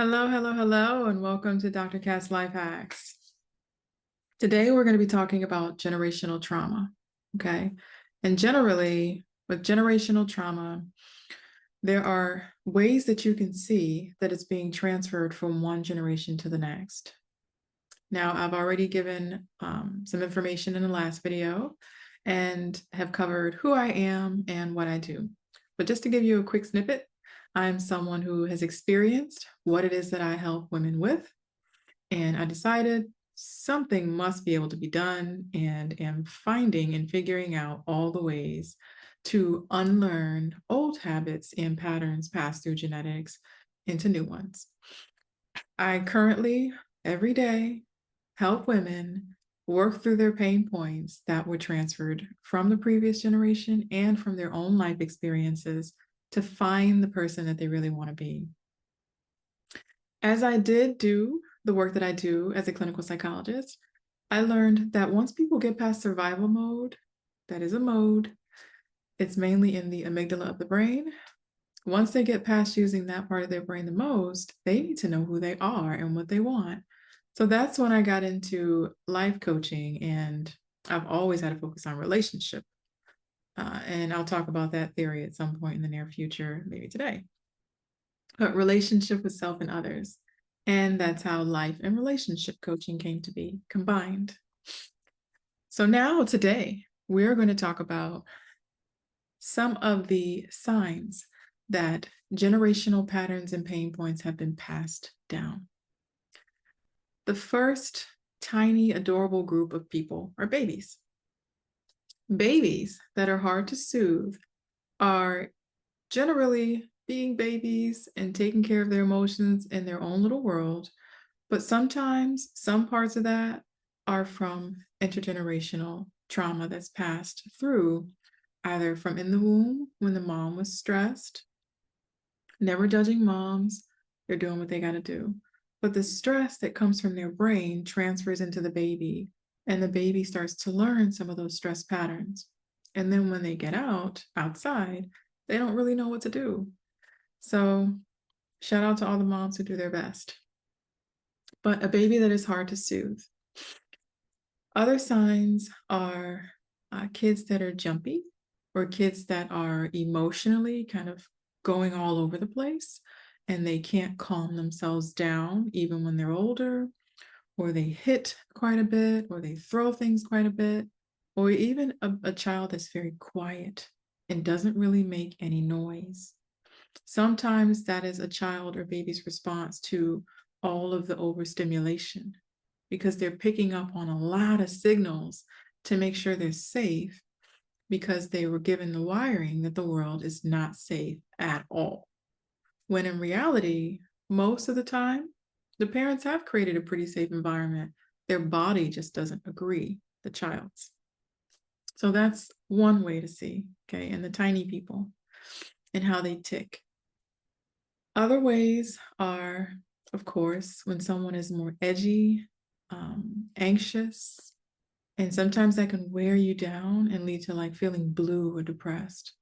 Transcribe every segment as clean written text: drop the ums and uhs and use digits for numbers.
Hello, hello, hello, and welcome to Dr. Kat's Life Hacks. Today, we're going to be talking about generational trauma, okay? And generally, with generational trauma, there are ways that you can see that it's being transferred from one generation to the next. Now, I've already given some information in the last video and have covered who I am and what I do. But just to give you a quick snippet, I'm someone who has experienced what it is that I help women with. And I decided something must be able to be done, and am finding and figuring out all the ways to unlearn old habits and patterns passed through genetics into new ones. I currently, every day, help women work through their pain points that were transferred from the previous generation and from their own life experiences to find the person that they really want to be. As I did do the work that I do as a clinical psychologist, I learned that once people get past survival mode, that is a mode, it's mainly in the amygdala of the brain. Once they get past using that part of their brain the most, they need to know who they are and what they want. So that's when I got into life coaching, and I've always had a focus on relationship. And I'll talk about that theory at some point in the near future, maybe today. But relationship with self and others. And that's how life and relationship coaching came to be combined. So now today, we're going to talk about some of the signs that generational patterns and pain points have been passed down. The first tiny, adorable group of people are babies. Babies that are hard to soothe are generally being babies and taking care of their emotions in their own little world. But sometimes some parts of that are from intergenerational trauma that's passed through either from in the womb when the mom was stressed. Never judging moms, they're doing what they got to do. But the stress that comes from their brain transfers into the baby, and the baby starts to learn some of those stress patterns. And then when they get outside, they don't really know what to do. So shout out to all the moms who do their best. But a baby that is hard to soothe. Other signs are kids that are jumpy, or kids that are emotionally kind of going all over the place and they can't calm themselves down even when they're older, or they hit quite a bit, or they throw things quite a bit, or even a child that's very quiet and doesn't really make any noise. Sometimes that is a child or baby's response to all of the overstimulation, because they're picking up on a lot of signals to make sure they're safe, because they were given the wiring that the world is not safe at all. When in reality, most of the time, the parents have created a pretty safe environment. Their body just doesn't agree, the child's. So that's one way to see, okay, and the tiny people and how they tick. Other ways are, of course, when someone is more edgy, anxious, and sometimes that can wear you down and lead to like feeling blue or depressed.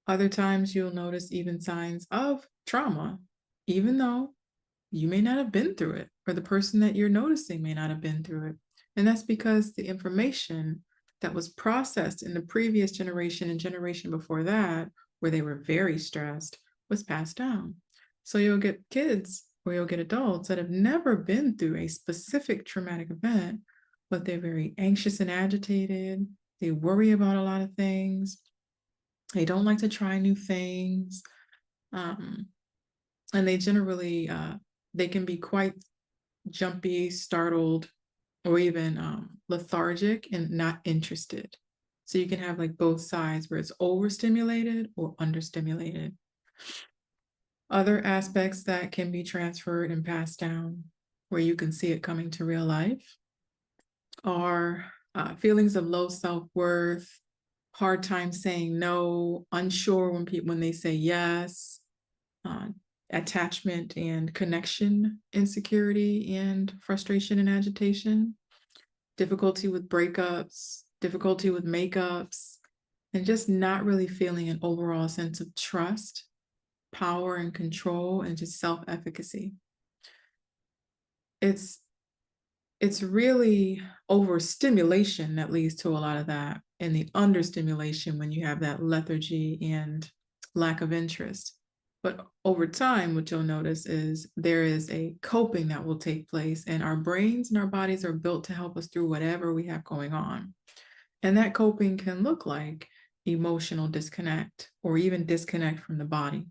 Other times you'll notice even signs of trauma, even though you may not have been through it, or the person that you're noticing may not have been through it. And that's because the information that was processed in the previous generation and generation before that, where they were very stressed, was passed down. So you'll get kids or you'll get adults that have never been through a specific traumatic event, but they're very anxious and agitated. They worry about a lot of things. They don't like to try new things. And they generally, they can be quite jumpy, startled, or even lethargic and not interested. So you can have like both sides where it's overstimulated or understimulated. Other aspects that can be transferred and passed down, where you can see it coming to real life, are feelings of low self-worth, hard time saying no, unsure when they say yes, attachment and connection insecurity and frustration and agitation, difficulty with breakups, difficulty with makeups, and just not really feeling an overall sense of trust, power and control and just self-efficacy. It's really overstimulation that leads to a lot of that, and the understimulation when you have that lethargy and lack of interest. But over time, what you'll notice is there is a coping that will take place, and our brains and our bodies are built to help us through whatever we have going on. And that coping can look like emotional disconnect or even disconnect from the body.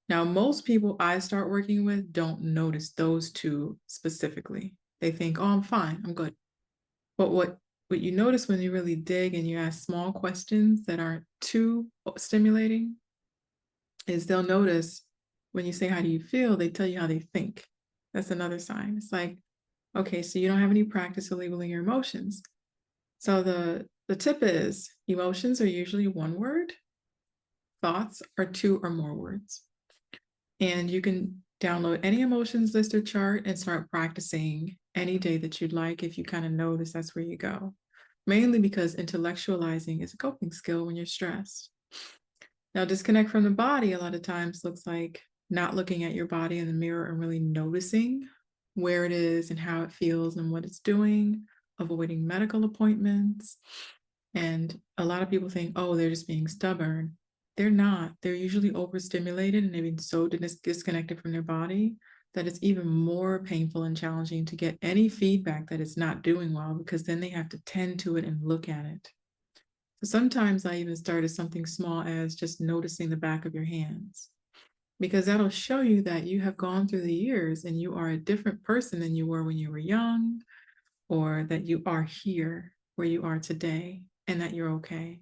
Now, most people I start working with don't notice those two specifically. They think, oh, I'm fine, I'm good. But what you notice when you really dig and you ask small questions that aren't too stimulating is they'll notice when you say, how do you feel? They tell you how they think. That's another sign. It's like, okay, so you don't have any practice of labeling your emotions. So the tip is emotions are usually one word, thoughts are two or more words. And you can download any emotions list or chart and start practicing any day that you'd like if you kind of notice that's where you go. Mainly because intellectualizing is a coping skill when you're stressed. Now, disconnect from the body a lot of times looks like not looking at your body in the mirror and really noticing where it is and how it feels and what it's doing, avoiding medical appointments. And a lot of people think, oh, they're just being stubborn. They're not. They're usually overstimulated and they've been so disconnected from their body that it's even more painful and challenging to get any feedback that it's not doing well, because then they have to tend to it and look at it. So sometimes I even start as something small as just noticing the back of your hands, because that'll show you that you have gone through the years and you are a different person than you were when you were young, or that you are here where you are today and that you're okay.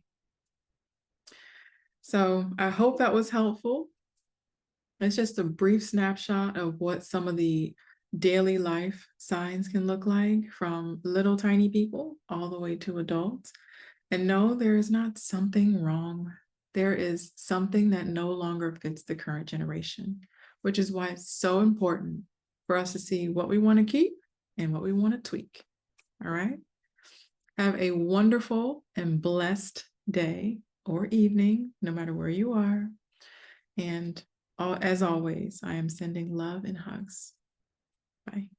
So I hope that was helpful. It's just a brief snapshot of what some of the daily life signs can look like from little tiny people all the way to adults. And no, there is not something wrong. There is something that no longer fits the current generation, which is why it's so important for us to see what we want to keep and what we want to tweak. All right. Have a wonderful and blessed day or evening, no matter where you are. And as always, I am sending love and hugs. Bye.